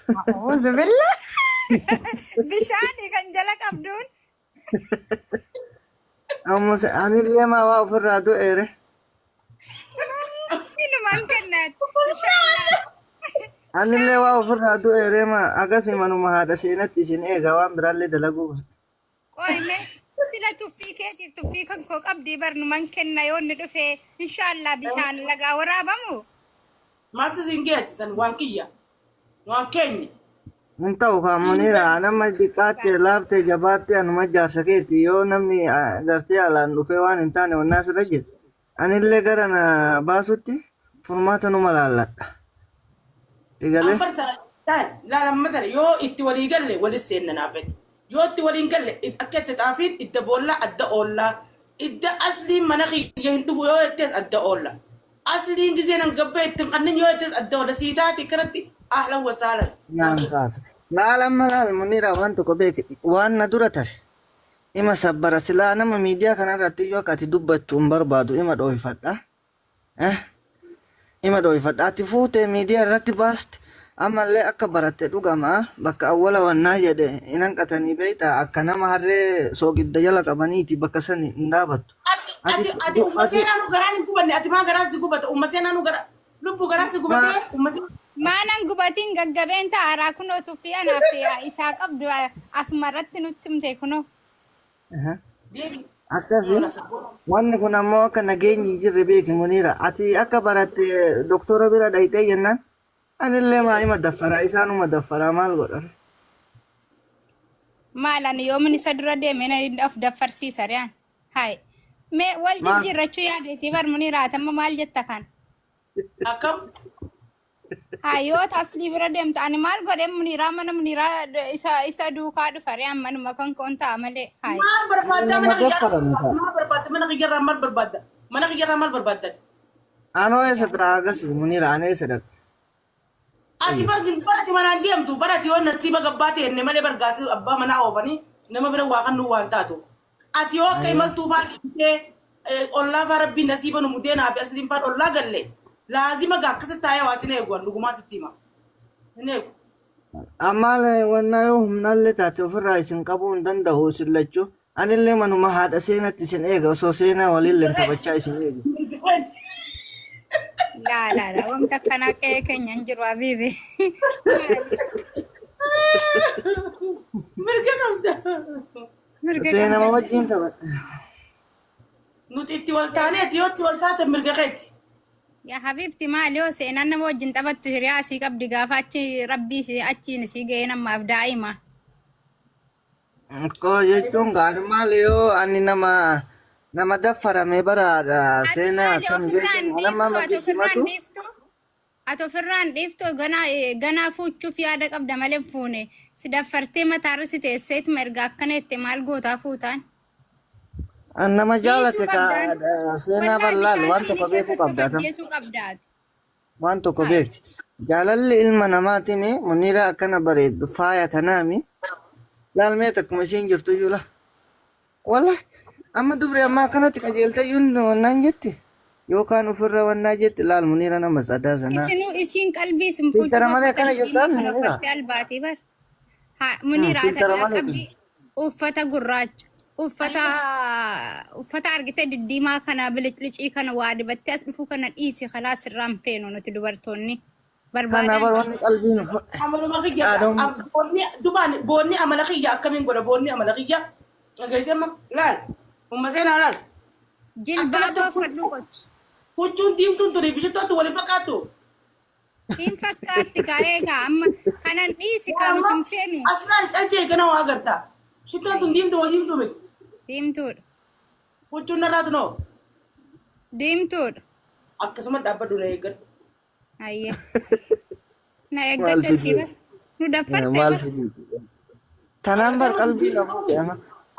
أعوذ بالله. بشاني كان جلك أبدون. أمس أنا اللي ما وافر رادو إيره. إنه ما كنت إن شاء الله. أنا اللي وافر رادو إيره ما أقاسي منو ما هذا شيء نتيجة إيه جوام برالي دلقوه. قوي مي سلا تفيك كيف تفيك كوك أبدي برنو من كنا يون ندفع إن شاء الله بشان لقى ورابمو. ما تزنجت سن وانكيا وانكني أنت وخامنيرا أنا ما دكات لابت جبات أنا ما جارسكيت يو نمني قرتي على نوفيوان إنتاني والناس رجل أنا اللي قرنا باسوتي فرمات نملا تقالي أمبرت لا لا مثلا يو اتولي قال لي ولي السن نافت يو اتولي قال لي اتأكدت تعرفين الدبولا الدولا الد أصلي مناخي يهندو يو اتس الدولا أصلي إنجزين الجبهة تمقنن يو اتس الدولا سيتاتي كرتي أهلا وسهلا نعم خلاص لا لما لا المنيرة وانتو كبيك وان ندورة إما سبرا سلا أنا ما ميديا كان راتي يو كاتي دبت تمبر بادو إما دوي فتا إما دوي فتا تفوت ميديا راتي باست أما اللي أكبرت دوغاما بك أولا وانا جده إنان كتاني بيتا أكنا مهاري سوق الدجالة كبانيتي بكسني ندابت ati umasena nu garani kubani ati ma garasi kubata umasena nu gara lubu garasi kubate umasena ما ننقبتين قبين تارا كنو تفيانا في إساق أبدو أسمرت نتم تكنو. debi akkasi wanni kun ammoo akka nageenyi hin jirre beeki muniira ati akka baratte doktora bira dhayxee jennaan anillee maa'ima daffara isaanuma daffara maal godhan maalan yoomin isa dura deemee of daffarsiisa riyaan hay mee wal jijjiirrachuu yaadeetii bar muniiraatamma maal jetta kan akam hayoo taslii bira deemtu ani maal godhe muniiraa mana muniiraa isa duukaa dhufa riyaan manuma kan koon ta'a malee hay mal berbada nama daffara mita mal berbada mana kira mal berbada mana kira mal berbada anoo eessa dira agasi muniira ana eessa dhaq ati barati mana diam tu barati on nasiba gabbate ne male bargati abba mana ofani nama bira wa kan nuwan tato ati o kay mal tu fal ke olla rabbi nasiba no mudena fi aslim fal olla galle lazima ga kasata ya wasine gwan luguma sittima ne ammaal wanna yoo humnallee taate ofirraa isin qabuu hin danda'u isin lachuu anillee manuma haadha seenatti isin eega osoo seenaa waliillee taphachaa isin eega la wanta kana kee keenya hin jiru habiibi mirga kamda seenama wajjin taphadha nuti itti waltaane ati yoo itti waltaate mirga keeti yaa habiibti maal yoo seenaan nama wajjin taphattu hiriyaa sii qabdi gaafa achi rabbii si achiin sii ga'ee namaaf daa'ima ko jechuun gaadhumaal yoo ani nama daffarame baraadha seenaa kan beekan nama makiitimatu ati ofirraan dhiiftu ganaa fuuchuuf yaada qabda malee fuune si daffartee mataarra si teesseetuma erga akkana itti maal gootaa fuutaan nama jaalate ka seenaa bal'aal waan tokko beekuu qabdaata waan tokko beek jaalalli ilma namaatimi muniira akkana bareeddu faaya tanaami laalmee takkuma isiin jirtu iyyuu la walla amma dubri amma akkanatti qajeeltayyuun wannaan jetti yookaan ofirra wannaa jetti laal muniira nama sadaa sanaa isiin qalbii filtara malee akkana jirtaan muniira albaatii bar muniira qabdi uffata gurraacha uffata argite diddiimaa kana biliclicii kana waa dibattee as dhufuu kana dhiisi khalaas irraan feenu nuti dubartoonni kana barwanni qalbiin amaluma kiyya dubaan boonni amala kiyya akkamiin godha boonni amala kiyya geessema laal umma seenaa laal jilbaaboo fadhu qotu huccuun diimtuun ture bishitootu waliin fakkaatu siin fakkaatti eegaa amma kanan dhiisi kan nuti hin feenu asnaan calcee gana waa agartaa shittoon tun diimtuu waa diimtuu miti diimtuudha huccuun narraatu noo diimtuudha akkasuma dhaabbadhu na eeggadhu ayya na eeggadhu nu daffartee tanaan bar qalbii lamu fe'ama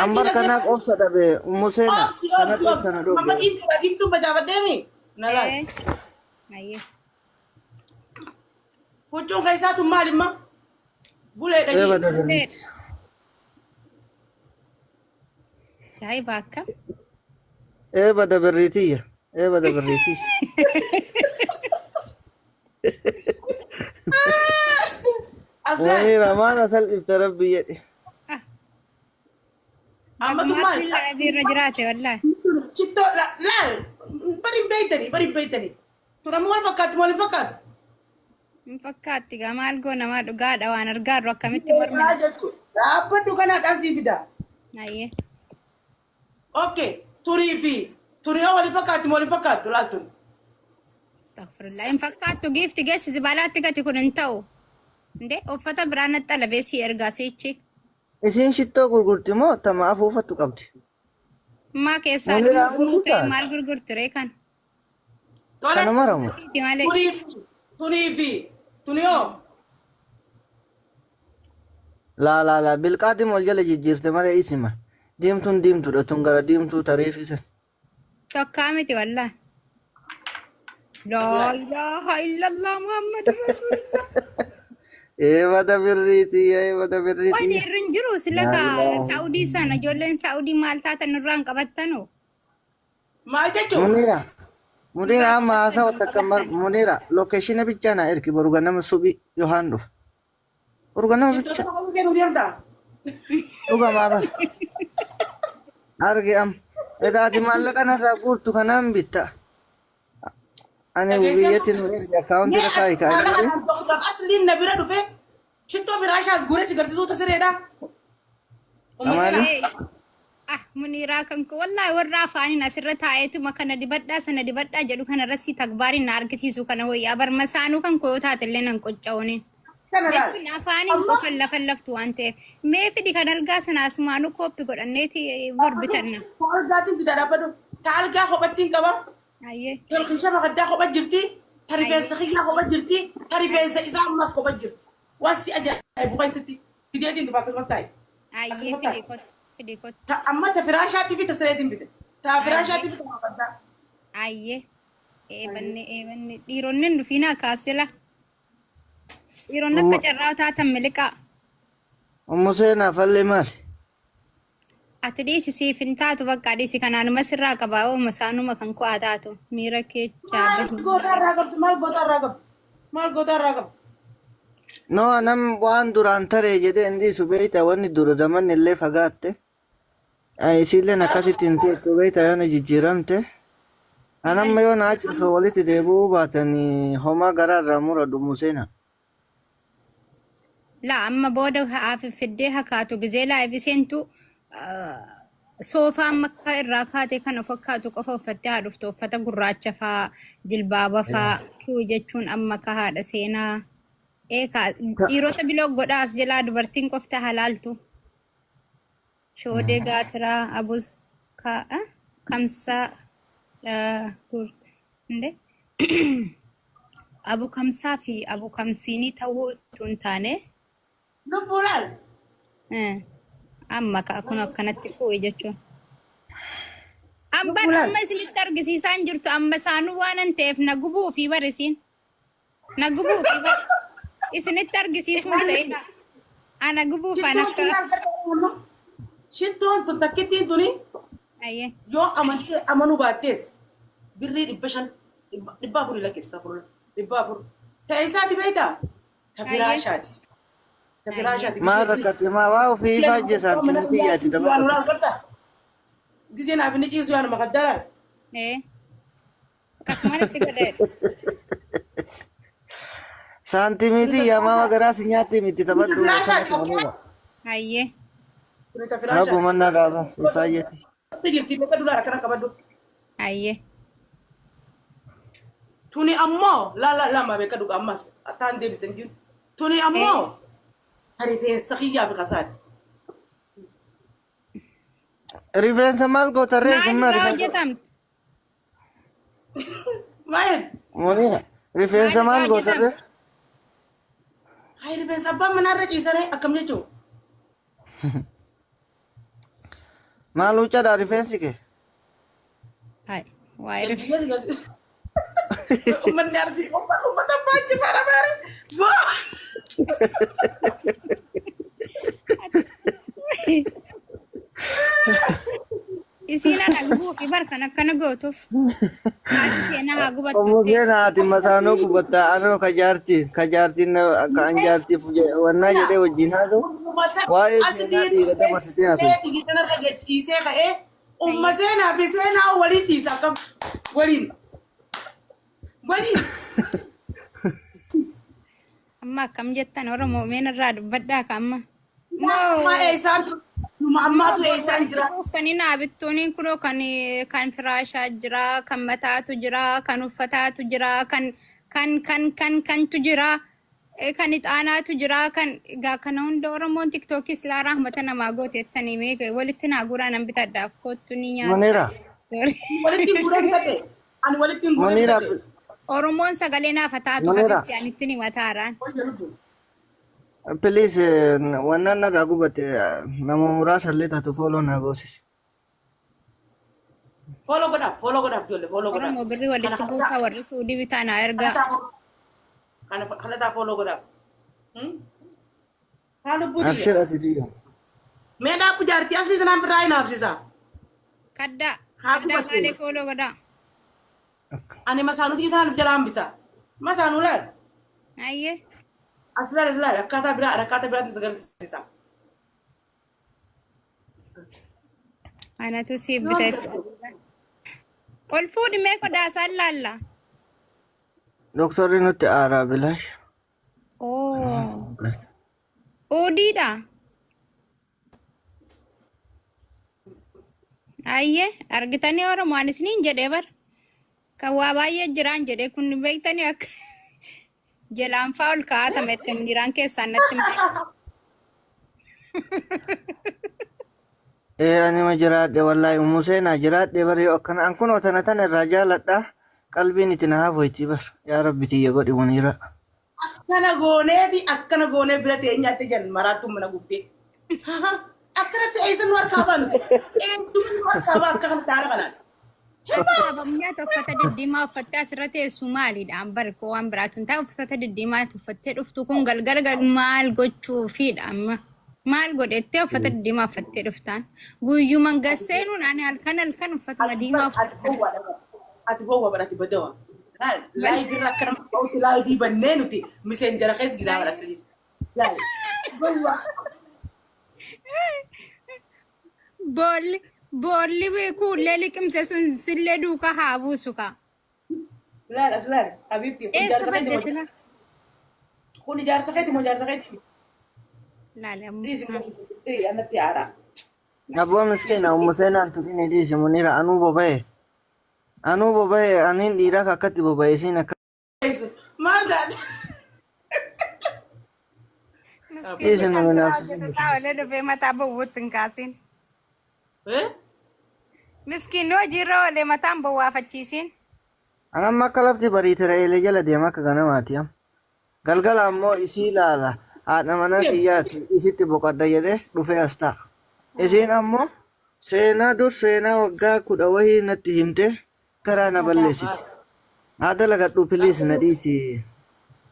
ambar kanaaf obsa dhabe umuseena kana kana dhoge mama diimtuu bajaabaddeemi na laal ayya huccuun keessaatu maalimma bulee dhagii Jai bakka. Bada berritiya. Bada berritiya. أصلا منيرة ما نسل افتربي يدي أما ما تمال تلا أبي رجراتي والله شتو لا لا بري بيتني ترى مو فكات مو فكات مفكاتي قامال قونا ما قاعد وانا رقاد ركمتي مرمي راجعتو apa tu kan ada si vida أيه oke turi awal fakat tulatun استغفر الله إن فكاتو كيف تقيس زبالات تقاتي كون انتو ndee uffata biraan xalabee si ergaa seechi isiin shittoo gurgurti moo tama afuufattu qabdi maa keessaa Muniraan dhumuu kee gurgurtaa? maal gurgurtiree kan tole kana maramu itti malee tuniyo laa bilqaadim ol jala jijjiirte malee isima diimtuun diimtuudha tun gara diimtuu tareefisan tokkaa miti wallah laa ilaaha illallah muhammad rasulullah eebada birriiti eebada waan birriiti irra hin jiru sila ka saa'udii sana ijoolleen saa'udii maal taatan irraan qabattanoo maal jechuun Munira amma haasawa takka Munira lokeeshina bichaa na ergi boru ganama subi yohaan dhufa boru ganama bicha dhuga maaba argi am edaati maallaqa narraa guurtu kanaan bitta ani biyyatiin ergi akkaawuntii rakaayi kaa'anii asliin na bira dhufe shittoo firaashaas guuree si garsiisuu tasireedha amaali ah muniiraa kan ko wallahi warra afaaniin asirra taa'eetuma kana dibadhaa sana dibadhaa jedhu kana rassi takbaariin na argisiisu kana wayyaa bar masaanuu kan koo taatellee nan qocca'uuniin kana laal jechuun afaaniin qofan lafan laftu waan ta'eef mee fidi kan argaa sana asumaanuu kooppi godhanneeti borbitanna taalgaatiin fida dhaabbadhu taalgaa kophattiin qaba ayyee televizhiina makaddaa kopha jirti tarifeensa kiyyaa kopha jirti tarifeensa isaa ammaas kopha jirti waan si ajaa'ibu keessatti fideetiin dhufa akkasumas taa'e ayyee fidi kot amma ta firaashaatti fi ta sireetiin bite ta firaashaatti fi ta makaddaa ayyee eebanne dhiironni dhufiina akkaas jala dhiironni akka carraa taatan miliqaa ummu seenaa falli maali ati dhiisi siif hin taatu bakka dhiisi kanaanuma sirraa qabaa ooma saanuma kan ku'aa taatu miira keechaa maal gootaarraa qabdu maal gootaarraa qabdu no nam waan duraan taree jedhee indiisu beeyta wanni dura zamanni illee fagaatte isiilleen akkasittiin teettu beeyta yoona jijjiiramte anamma yoo naa cufee walitti deebi'uu baatanii homaa garaarraa muradu museena laa amma booda haafi fiddee hakaatu gizee laafi seentu soofaa amma akka irraa kaatee kana fakkaatu qofa uffattee haa dhuftu uffata gurraacha faa jilbaaba faa kiu jechuun amma ka haadha seenaa eekaa dhiirota biloo godhaas jalaa dubartiin qofta halaaltu shoodee gaatiraa abus kamsaa inde abu kamsaa fi abu kamsiinii ta'uu tun taane lubbuudhaan amma kun akkanatti ku'e jechuun amban amma isinitti argisiisaan jirtu amma saanuu waanan ta'eef na gubuu fi barisiin na gubuu fi isinitti argisiisuun ta'e ana gubuu faan akka shittoon tun takkittiin tuni ayyee yoo amanuu baattees birrii 500 400 lakkeessa furu 400 ta'e isaati beektaa tafiraashaati tafiraashaati maal rakkate maa waa ofii faajje saantimiti yaati dabata gisee naaf inni ciisu yaanu makaddaraa akkasumatti godhee saantimiti yamaa garaa si nyaatti miti taphadhu tafiraashaati ayyee kuni tafiraashaati rabu mannaa dhaaba si faayyati jirti bakka dulaara kana qabadhu ayyee tuni ammoo lama beeka dhuga ammas attaan deebisan jiru tuni ammoo rifeensa kiyyaa fi kasaati rifeensa maal goota ree kun maal irraa hojjetamte maayet Munira rifeensa maal goota ree hay rifeensa abbaan manaarra ciisaree akkam jechuu maal huccadha rifeensi kee hay waa'ee rifeensa ummanni arsii ummata baachi fara baare Isiin dhagbuuf barkan akkana gootuuf. Haati seenaa haa gubattu. Museen haati masaanoo gubatta anoo kajaartiin kan jaartiif wannaa jedhee wajjin haasa'u. Waa'ee seenaa dhiira dabarsitee haasa'u. Gitan irra gachiisee ka'ee umma seenaa fi seenaa waliin dhiisa akka waliin. Amma akkam jettan Oromoo meen irraa dubbadhaa ka amma. Maa eessaan ammaatu eessaan jira. Uffani naabittuun kunoo kan firaashaa jira, kan mataatu jira, kan uffataatu jira, kantu jira, kan ixaanaatu jira, kan egaa kana hunda Oromoon tiktookis laa rahmata namaa gooteettanii mee walitti naa guraa nan bitadhaaf kottu ni nyaata. Muniira. Walitti guuran ta'e. Ani walitti guuran Muniira. ta'e. Oromoon sagalee naaf taatu habitti anitti ni mataaraan. Please wannan nagaa gubate nama muraasa illee taatu fooloo naa goosisi. Follow godhaaf ijoollee follow godhaaf. Oromoo birrii walitti buusaa warri suudii bitaa naa ergaa. Kana taa follow godhaaf. Haala buudii. Abshir ati diiga. Mee dhaabbu jaartii asii tanaan biraa hin haabsisa. Kaddaa. Haa Kaddaa gubatee. baadee fooloo godhaa. Ani masaanutii tanaan jala hambisa. Masaanuu laal. Ayyee. As laal akkaataa biraatti sagalsiisa. Anatu siif biteessa. Ol fuudhi mee qodaasaan laalla. Doktorri nutti aaraa bilaash. Oo. Udiidha. Ayyee argitanii Oromoo anis niin jedhee bar. Kan waa baay'ee jiraan jedhee kun beektanii akka jalaan faa ol kaa'atame itti miiraan keessaan natti himte. Ani ma jiraadhe wallaahi Museenaa jiraadhe bar yoo akkana an kunoo tana tana irraa jaaladha qalbiin itti na haafoyti bar yaa rabbi tiyya godhi Muniira. Akkana goonee bira ta'e nyaatte jan maraattuu mana gubdee. Akkanatti eessan nu harkaa baanu. Eessumni nu harkaa baa akka kanatti haara kanaan. Sababni uffata diddiimaa uffattee asirra teessu maalidha? Barkoo waan biraatu hin taane uffata diddiimaa uffattee dhuftu kun galgala maal gochuufidha amma? Maal godhettee uffata diddiimaa uffattee dhuftaan? Guyyuman gasseenuun ani halkan uffata diimaa uffattee. Ati boowa barati badawa. Laayii birra akka nama ta'utti laayii bannee nuti miseen jara keessa jiraa bara sirrii. Boolli kuullee liqimse sun sillee duuka haa buusu kaa. Laal Habibti. Eessa badde sila? Kun ijaarsa keeti moo ijaarsa keeti? Laala Dhiisi annatti haaraa. Abbaa miskiina Museenaan tuqini dhiisi Muniira anuu boba'e. Anuu boba'e aniin dhiiraa akkatti boba'e isiin akka. Maal taate? Dhiisi nama naaf. Olee dhufee mataa bowwuutti hin kaasin. Miskiin hojiirra olee mataan bowwaafachiisin. Anamma akka lafti bariitira eelee jala deema akka ganamaati am. Galgala ammoo isii ilaala. Haadha mana kiyyaatti isitti boqodha jedhee dhufee as ta'a. Isiin ammoo seenaa waggaa 10 wahii natti himte karaa na balleessiti. Haadha lagadhu piliis na dhiisi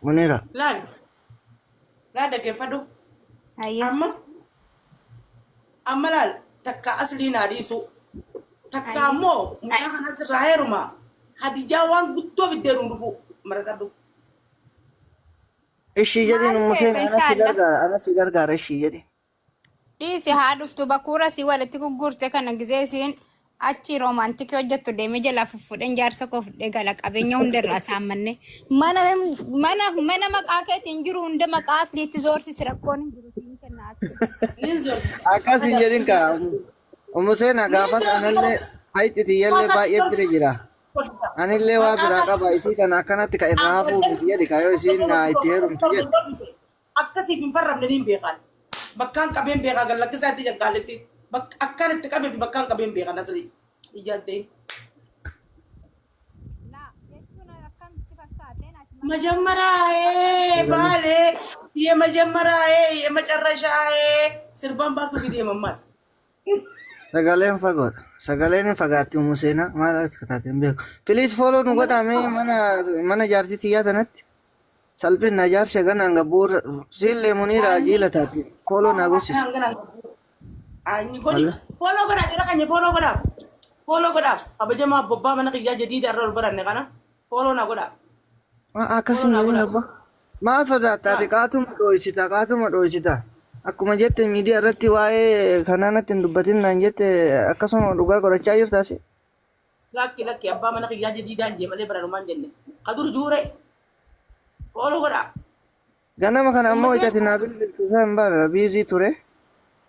Muniira. Laal dhaggeeffadhu. Ayyee. Amma laal takka aslii naa dhiisu. Takka ammoo mucaa kanatti irraa heeruma. Hadijaa waan guddoo fiddeeruun dhufu maratadhu. Ishii jedhin Museen ana si gargaara ishii jedhi. Dhiisi haa dhuftu bakkuura si walitti gurgurte kana gizee isiin achi roomaantikii hojjettu deemee jalaa fuudheen jaarsa koo fudhee gala qabeenya hundarraa saammanne mana maqaa keetiin jiru hunda maqaa asliitti zoorsisi rakkoon hin jiru siin kennaati. Akkas hin jedhin kaa Museen gaafas anallee hayxitiyyallee baay'ee bira jira. Anillee waa biraa qaba isii kana akkanatti ka irraa hafuu miti jedhi ka yoo isiin itti heerumtu jedhu. Akkasiif hin farramne niin beekan. Bakkaan qabeen beekaa gallakkisaatti jaqqaaletti. Akkaan itti qabee fi bakkaan qabeen beekan asirri. Ijaaltee. Majammaraa macarrashaa sirban baasuu fi deemammaas. Sagaleen fagoodha. Sagaleen hin fagaatti Museenaa maal akka taateen beeku. Piliis fooloo nu godhame mana jaartii xiyyaa tanatti. Salphina jaarsa ganaan gabbuurra siillee Muniira jiila taati. Fooloo naa gossisa. Follow godhaa jira kan follow godhaa. Follow godhaaf. Kabaja maa bobbaa mana qiyyaa jadiida irra ol baranne kana. Follow na godhaaf. Akkasuma jedhin abba. Maa sodaataati qaatuma dho'isita. Akkuma jette miidiyaa irratti waa'ee kanaa natti hin dubbatin naan jette akkasuma dhugaa godhachaa jirtaasi. Lakki abbaa mana qiyyaa jadiidaan jee malee baranumaan jenne. Qadur juure. Follow godhaaf. Ganama kana ammoo ijati naa bilbiltu isaan bara biizii ture.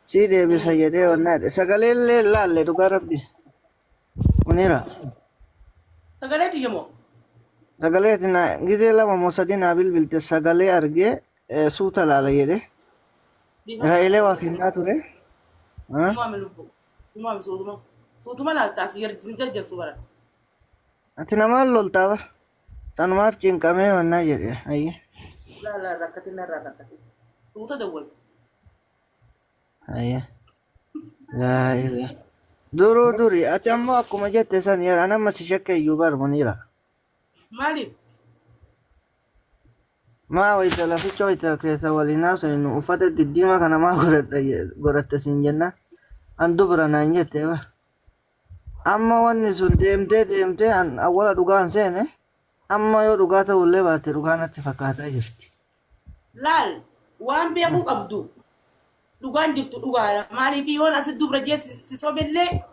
Sii deebisa jedhee wannaadhe. Sagaleellee laalle dhugaa rabbi. Munira. Sagaleeti jemoo. Sagaleeti na gizee lama moo sadii naa bilbilte sagalee argee suuta laala jedhe. Raayilee waa kennaa ture. Suutuma laaltaa si jarjarsu bara. Ati namaan loltaa bara. Sanumaaf cinqamee wannaa jedhe. Ayye. Laa rakkatin. Suuta dawwal. Ayye. Laa ilaa. Duri ati ammoo akkuma jette san yaa nama si shakka iyyuu bar Munira. Maaliif? Maa wayita laficha wayita keessa waliin haasofnu uffata diddiimaa kana maa godhatte siin jenna. An dubra naan jette ba. Amma wanni sun deemtee an awwala dhugaan seene amma yoo dhugaa ta'ullee baatte dhugaa natti fakkaataa jirti. Laal waan beekuu qabdu. Dhugaan jirtu dhugaadha. Maaliif yoon asit dubra jee si sobillee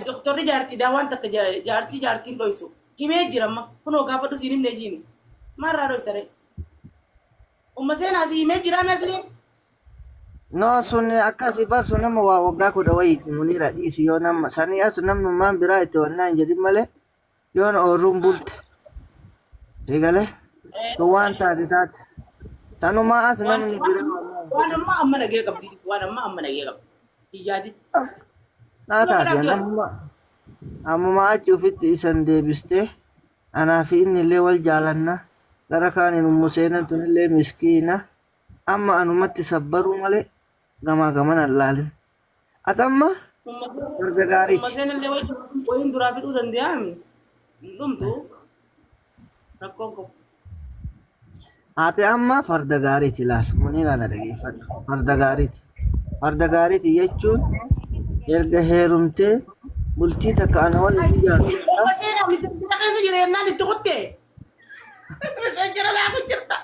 doktorri jaartiidha waan takka jaartiin dhoysu. Himee jira amma kunoo gaafa dhusiin himne jiini. Maarraa dhoysare. Umma seenaa si himee jira mesliin. No sun akkasii barsu nama waa waggaa kudha wayiiti Munira dhiisi yoo nama sanii as namnummaan biraa itti wannaan jedhin malee yoon oorruun bulte. Eegalee waan taate. Tanumaa as namni bira waan amma nagee qabdi. Iyyaati. Naa taate ammuma achi ufitti isan deebistee anaa fi inni illee wal jaalanna gara kaaniin umuseenan tunillee miskiina amma anumatti sabbaruu malee gamaa gamana laalin. Atamma farda gaariiti. Umuseen illee wayiin duraa fiduu danda'ami. Dhumtu rakkoon qabu. Ate amma farda gaariiti laal Munira na dhageeffadhu. Farda gaariiti jechuun erga heerumtee bultii takka ana waliin ijaartu. Umuseen miseenjira keessa jireennaan itti kutte. Miseenjira laafu jirta.